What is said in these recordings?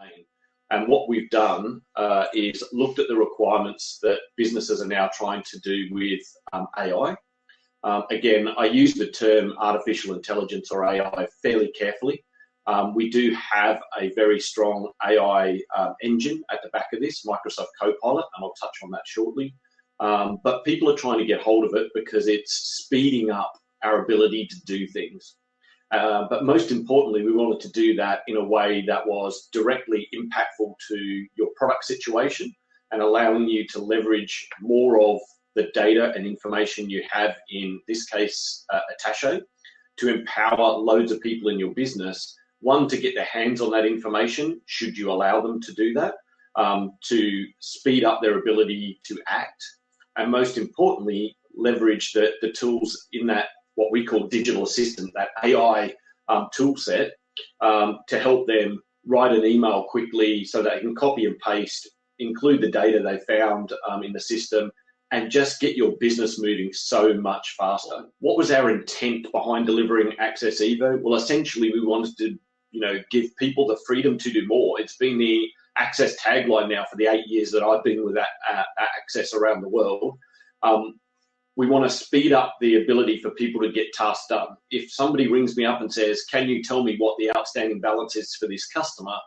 campaign. And what we've done is looked at the requirements that businesses are now trying to do with AI. Again, I use the term artificial intelligence or AI fairly carefully. We do have a very strong AI engine at the back of this, Microsoft Copilot, and I'll touch on that shortly. But people are trying to get hold of it because it's speeding up our ability to do things. But most importantly, we wanted to do that in a way that was directly impactful to your product situation and allowing you to leverage more of the data and information you have, in this case, Attaché, to empower loads of people in your business, one, to get their hands on that information, should you allow them to do that, to speed up their ability to act, and most importantly, leverage the tools in that, what we call digital assistant, that AI tool set, to help them write an email quickly so they can copy and paste, include the data they found in the system, and just get your business moving so much faster. What was our intent behind delivering Access Evo? Well, essentially, we wanted to, give people the freedom to do more. It's been the Access tagline now for the 8 years that I've been with Access around the world. We want to speed up the ability for people to get tasks done. If somebody rings me up and says, can you tell me what the outstanding balance is for this customer?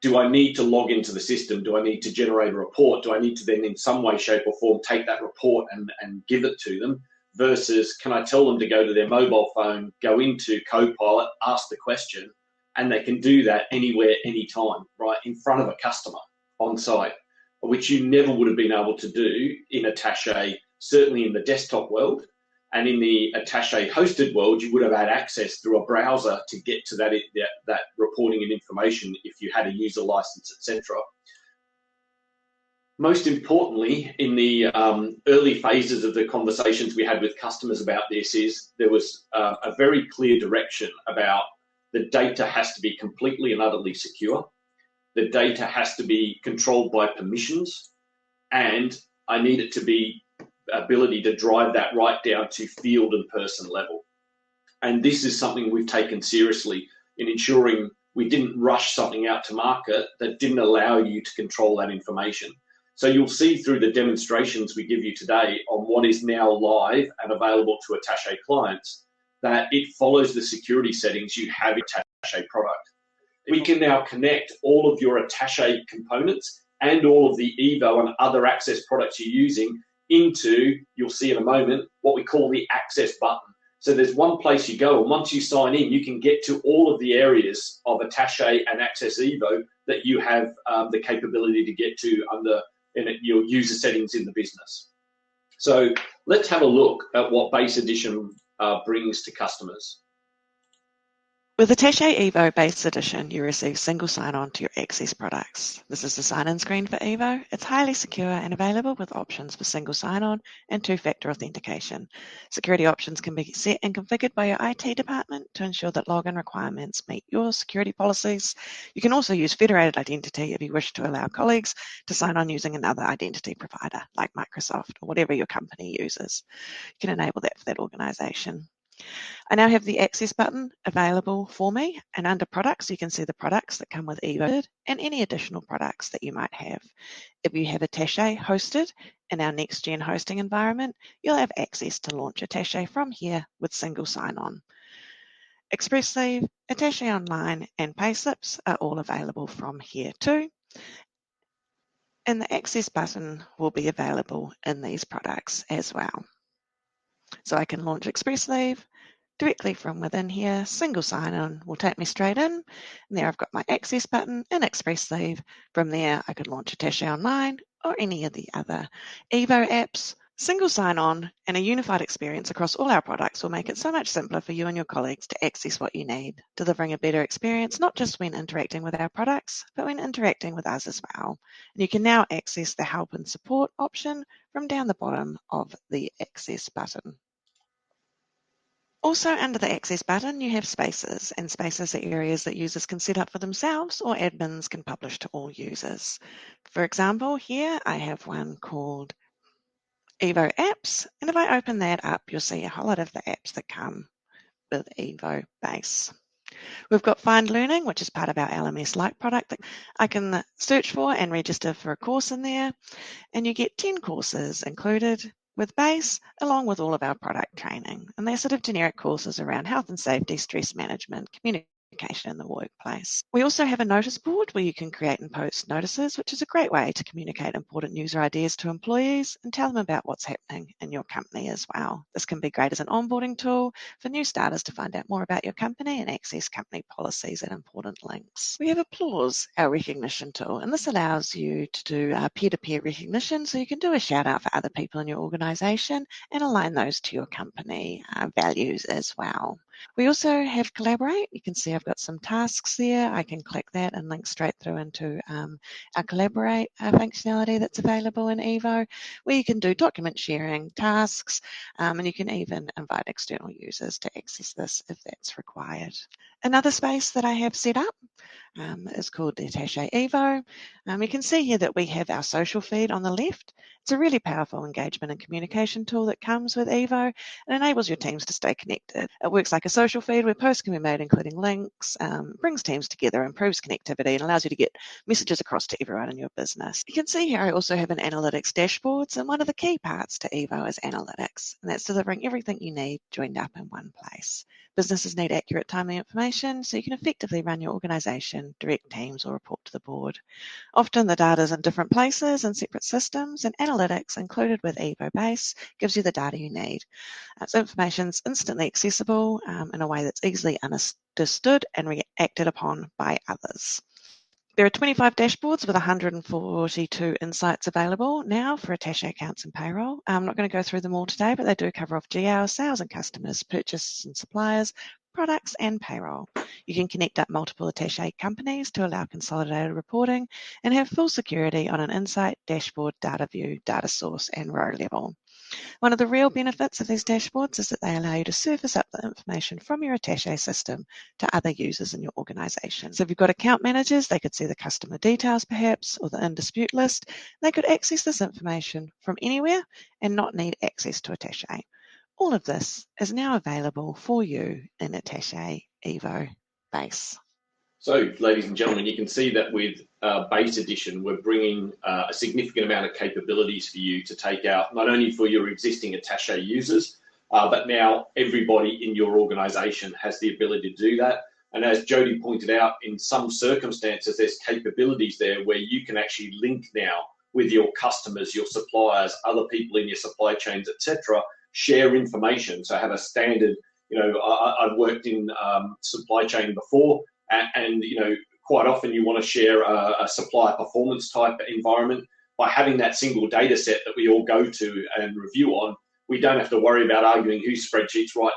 Do I need to log into the system? Do I need to generate a report? Do I need to then in some way, shape or form take that report and give it to them? Versus can I tell them to go to their mobile phone, go into Copilot, ask the question, and they can do that anywhere, anytime, right, in front of a customer on site, which you never would have been able to do in Attaché, certainly in the desktop world. And in the Attaché hosted world, you would have had access through a browser to get to that reporting and information if you had a user license, etc. Most importantly, in the early phases of the conversations we had with customers about this, there was a very clear direction about the data has to be completely and utterly secure. The data has to be controlled by permissions, and I need it to be ability to drive that right down to field and person level. And this is something we've taken seriously in ensuring we didn't rush something out to market that didn't allow you to control that information. So you'll see through the demonstrations we give you today on what is now live and available to Attaché clients, that it follows the security settings you have in Attaché product. We can now connect all of your Attaché components and all of the Evo and other Access products you're using into, you'll see in a moment, what we call the Access button. So there's one place you go, and once you sign in, you can get to all of the areas of Attaché and Access Evo that you have the capability to get to under your user settings in the business. So let's have a look at what Base Edition brings to customers. With Attaché Evo Base Edition, you receive single sign-on to your Access products. This is the sign-in screen for Evo. It's highly secure and available with options for single sign-on and two-factor authentication. Security options can be set and configured by your IT department to ensure that login requirements meet your security policies. You can also use federated identity if you wish to allow colleagues to sign on using another identity provider like Microsoft or whatever your company uses. You can enable that for that organization. I now have the Access button available for me, and under products you can see the products that come with Evo and any additional products that you might have. If you have Attaché hosted in our next-gen hosting environment, you'll have access to launch Attaché from here with single sign-on. ExpressLeave, Attaché Online and Payslips are all available from here too. And the Access button will be available in these products as well. So I can launch ExpressLeave directly from within here. Single sign-on will take me straight in. And there I've got my Access button and ExpressLeave. From there, I could launch Attaché Online or any of the other Evo apps. Single sign-on and a unified experience across all our products will make it so much simpler for you and your colleagues to access what you need, delivering a better experience, not just when interacting with our products, but when interacting with us as well. And you can now access the help and support option from down the bottom of the Access button. Also under the Access button, you have spaces, and spaces are areas that users can set up for themselves or admins can publish to all users. For example, here I have one called Evo Apps, and if I open that up, you'll see a whole lot of the apps that come with Evo Base. We've got Find Learning, which is part of our LMS-like product that I can search for and register for a course in there. And you get 10 courses included with Base, along with all of our product training. And they're sort of generic courses around health and safety, stress management, communication in the workplace. We also have a notice board where you can create and post notices, which is a great way to communicate important user ideas to employees and tell them about what's happening in your company as well. This can be great as an onboarding tool for new starters to find out more about your company and access company policies and important links. We have Applause, our recognition tool, and this allows you to do peer-to-peer recognition, so you can do a shout out for other people in your organization and align those to your company values as well. We also have Collaborate. You can see I've got some tasks there. I can click that and link straight through into our Collaborate functionality that's available in Evo, where you can do document sharing, tasks, and you can even invite external users to access this if that's required. Another space that I have set up is called the Attaché Evo. You can see here that we have our social feed on the left. It's a really powerful engagement and communication tool that comes with Evo and enables your teams to stay connected. It works like a social feed where posts can be made including links, brings teams together, improves connectivity, and allows you to get messages across to everyone in your business. You can see here I also have an analytics dashboards, and one of the key parts to Evo is analytics, and that's delivering everything you need joined up in one place. Businesses need accurate, timely information so you can effectively run your organisation, direct teams, or report to the board. Often the data is in different places and separate systems, and analytics included with Evo Base gives you the data you need. So information is instantly accessible in a way that's easily understood and reacted upon by others. There are 25 dashboards with 142 insights available now for Attaché accounts and payroll. I'm not going to go through them all today, but they do cover off GL, sales and customers, purchases and suppliers, products and payroll. You can connect up multiple Attaché companies to allow consolidated reporting and have full security on an insight, dashboard, data view, data source and row level. One of the real benefits of these dashboards is that they allow you to surface up the information from your Attaché system to other users in your organisation. So if you've got account managers, they could see the customer details perhaps, or the in dispute list. They could access this information from anywhere and not need access to Attaché. All of this is now available for you in Attaché Evo Base. So, ladies and gentlemen, you can see that with Base Edition, we're bringing a significant amount of capabilities for you to take out, not only for your existing Attaché users, but now everybody in your organisation has the ability to do that. And as Jodie pointed out, in some circumstances, there's capabilities there where you can actually link now with your customers, your suppliers, other people in your supply chains, etc., share information. So have a standard, I've worked in supply chain before, and quite often you want to share a supplier performance type environment. By having that single data set that we all go to and review on, we don't have to worry about arguing whose spreadsheet's right.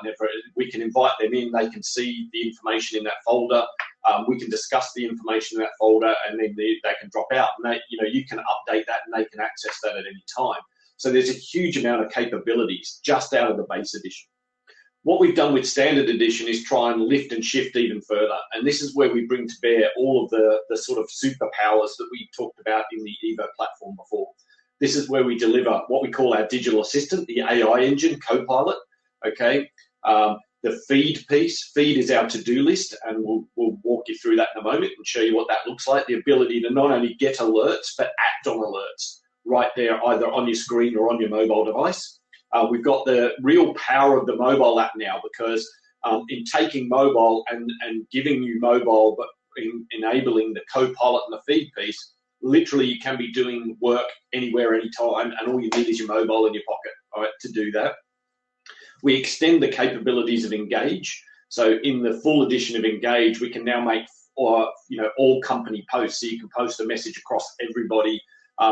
We can invite them in, they can see the information in that folder, we can discuss the information in that folder, and then they can drop out, and you can update that and they can access that at any time. So there's a huge amount of capabilities just out of the Base Edition. What we've done with Standard Edition is try and lift and shift even further. And this is where we bring to bear all of the sort of superpowers that we talked about in the Evo platform before. This is where we deliver what we call our digital assistant, the AI engine, Copilot, okay? The feed piece. Feed is our to-do list, and we'll walk you through that in a moment and show you what that looks like. The ability to not only get alerts, but act on alerts right there, either on your screen or on your mobile device. We've got the real power of the mobile app now, because in taking mobile and giving you mobile, but in enabling the Copilot and the feed piece, literally you can be doing work anywhere, anytime, and all you need is your mobile in your pocket, all right, to do that. We extend the capabilities of Engage. So in the full edition of Engage, we can now make all company posts. So you can post a message across everybody.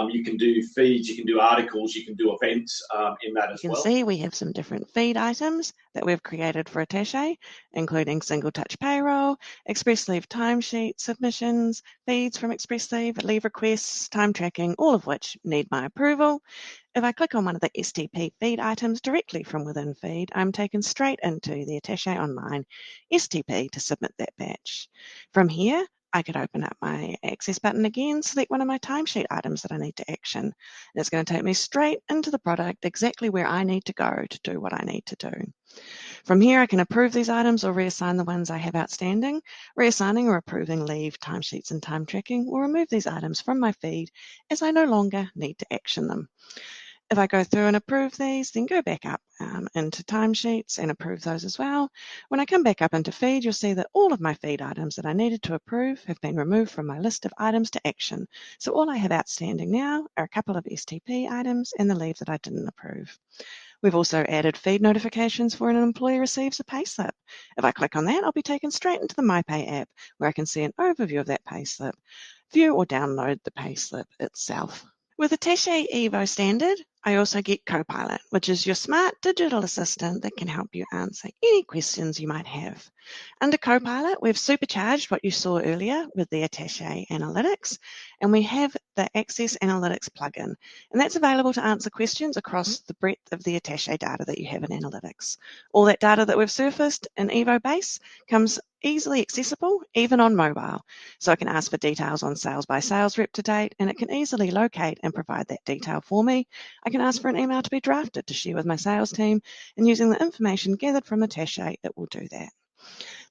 You can do feeds, you can do articles, you can do events in that as well. You can see we have some different feed items that we've created for Attaché, including single touch payroll, express leave timesheet submissions, feeds from express leave, leave requests, time tracking, all of which need my approval. If I click on one of the STP feed items directly from within feed, I'm taken straight into the Attaché Online STP to submit that batch. From here, I could open up my Access button again, select one of my timesheet items that I need to action. And it's going to take me straight into the product, exactly where I need to go to do what I need to do. From here, I can approve these items or reassign the ones I have outstanding. Reassigning or approving leave, timesheets, and time tracking will remove these items from my feed as I no longer need to action them. If I go through and approve these, then go back up into timesheets and approve those as well. When I come back up into feed, you'll see that all of my feed items that I needed to approve have been removed from my list of items to action. So all I have outstanding now are a couple of STP items and the leave that I didn't approve. We've also added feed notifications for when an employee receives a payslip. If I click on that, I'll be taken straight into the MyPay app where I can see an overview of that payslip, view or download the payslip itself. With Attaché Evo Standard, I also get Copilot, which is your smart digital assistant that can help you answer any questions you might have. Under Copilot, we've supercharged what you saw earlier with the Attaché Analytics, and we have the Access Analytics plugin, and that's available to answer questions across the breadth of the Attaché data that you have in Analytics. All that data that we've surfaced in Evo Base comes easily accessible, even on mobile. So I can ask for details on sales by sales rep to date, and it can easily locate and provide that detail for me. I can ask for an email to be drafted to share with my sales team, and using the information gathered from Attaché, it will do that.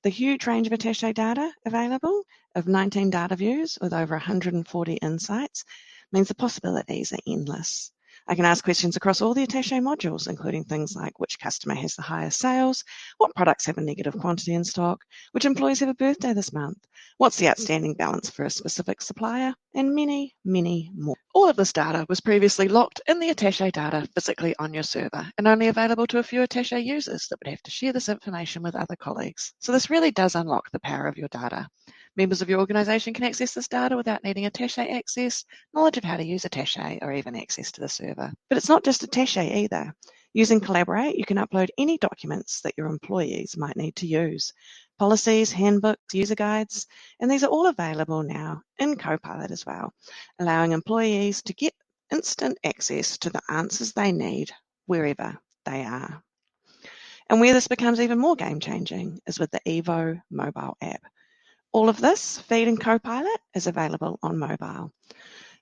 The huge range of Attaché data available of 19 data views with over 140 insights means the possibilities are endless. I can ask questions across all the Attaché modules, including things like which customer has the highest sales, what products have a negative quantity in stock, which employees have a birthday this month, what's the outstanding balance for a specific supplier, and many, many more. All of this data was previously locked in the Attaché data physically on your server and only available to a few Attaché users that would have to share this information with other colleagues. So this really does unlock the power of your data. Members of your organisation can access this data without needing Attaché access, knowledge of how to use Attaché, or even access to the server. But it's not just Attaché either. Using Collaborate, you can upload any documents that your employees might need to use. Policies, handbooks, user guides, and these are all available now in Copilot as well, allowing employees to get instant access to the answers they need wherever they are. And where this becomes even more game-changing is with the Evo mobile app. All of this, Feed and Copilot, is available on mobile.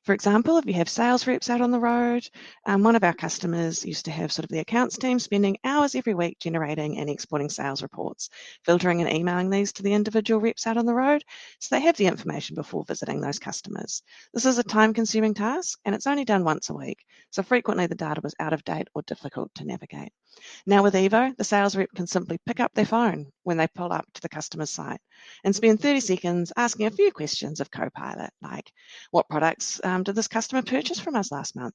For example, if you have sales reps out on the road, one of our customers used to have sort of the accounts team spending hours every week generating and exporting sales reports, filtering and emailing these to the individual reps out on the road so they have the information before visiting those customers. This is a time-consuming task and it's only done once a week, so frequently the data was out of date or difficult to navigate. Now with Evo, the sales rep can simply pick up their phone when they pull up to the customer's site and spend 30 seconds asking a few questions of Copilot, like, what products did this customer purchase from us last month?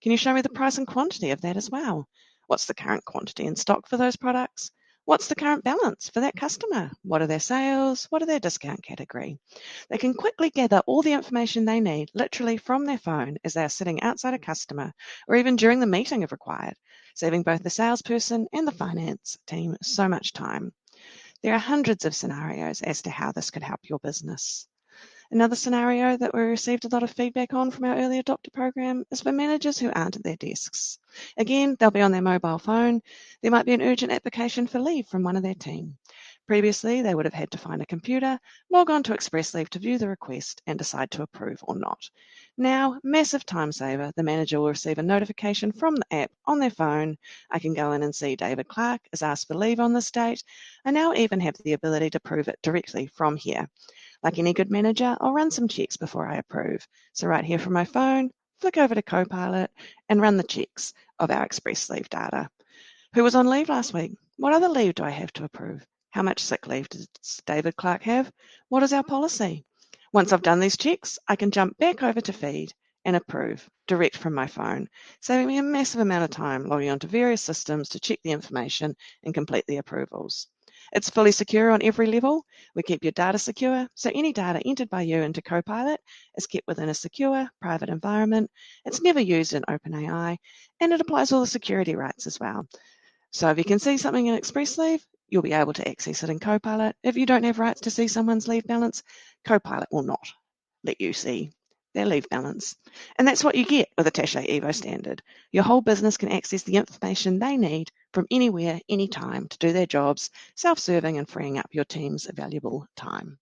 Can you show me the price and quantity of that as well? What's the current quantity in stock for those products? What's the current balance for that customer? What are their sales? What are their discount category? They can quickly gather all the information they need, literally from their phone, as they are sitting outside a customer, or even during the meeting if required, saving both the salesperson and the finance team so much time. There are hundreds of scenarios as to how this could help your business. Another scenario that we received a lot of feedback on from our early adopter program is for managers who aren't at their desks. Again, they'll be on their mobile phone. There might be an urgent application for leave from one of their team. Previously, they would have had to find a computer, log on to Express Leave to view the request and decide to approve or not. Now, massive time saver, the manager will receive a notification from the app on their phone. I can go in and see David Clark has asked for leave on this date. I now even have the ability to approve it directly from here. Like any good manager, I'll run some checks before I approve. So right here from my phone, flick over to Copilot and run the checks of our Express Leave data. Who was on leave last week? What other leave do I have to approve? How much sick leave does David Clark have? What is our policy? Once I've done these checks, I can jump back over to Feed and approve direct from my phone, saving me a massive amount of time logging onto various systems to check the information and complete the approvals. It's fully secure on every level. We keep your data secure, so any data entered by you into Copilot is kept within a secure, private environment. It's never used in OpenAI, and it applies all the security rights as well. So if you can see something in Express Leave, you'll be able to access it in Copilot. If you don't have rights to see someone's leave balance, Copilot will not let you see their leave balance. And that's what you get with Attaché Evo Standard. Your whole business can access the information they need from anywhere, anytime to do their jobs, self-serving and freeing up your team's valuable time.